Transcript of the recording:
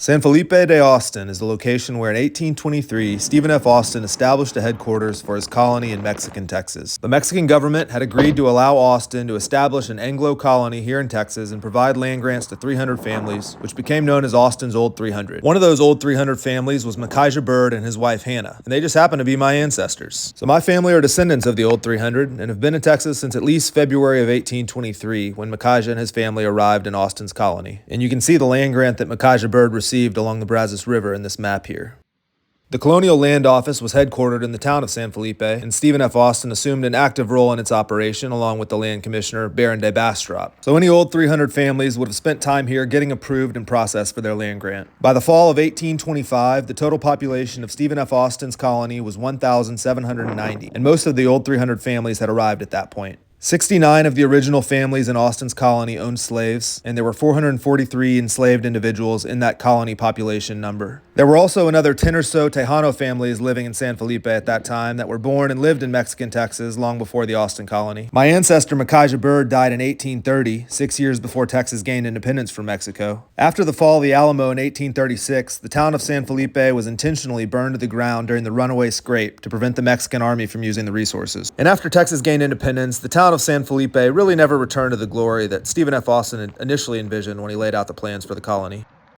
San Felipe de Austin is the location where in 1823, Stephen F. Austin established a headquarters for his colony in Mexican Texas. The Mexican government had agreed to allow Austin to establish an Anglo colony here in Texas and provide land grants to 300 families, which became known as Austin's Old 300. One of those Old 300 families was Micajah Byrd and his wife Hannah, and they just happen to be my ancestors. So my family are descendants of the Old 300 and have been in Texas since at least February of 1823, when Micajah and his family arrived in Austin's colony. And you can see the land grant that Micajah Byrd received along the Brazos River in this map here. The Colonial Land Office was headquartered in the town of San Felipe, and Stephen F. Austin assumed an active role in its operation along with the land commissioner, Baron de Bastrop. So any Old 300 families would have spent time here getting approved and processed for their land grant. By the fall of 1825, the total population of Stephen F. Austin's colony was 1,790, and most of the Old 300 families had arrived at that point. 69 of the original families in Austin's colony owned slaves, and there were 443 enslaved individuals in that colony population number. There were also another 10 or so Tejano families living in San Felipe at that time that were born and lived in Mexican Texas long before the Austin colony. My ancestor Micajah Byrd died in 1830, 6 years before Texas gained independence from Mexico. After the fall of the Alamo in 1836, the town of San Felipe was intentionally burned to the ground during the runaway scrape to prevent the Mexican army from using the resources. And after Texas gained independence, the town of San Felipe really never returned to the glory that Stephen F. Austin had initially envisioned when he laid out the plans for the colony.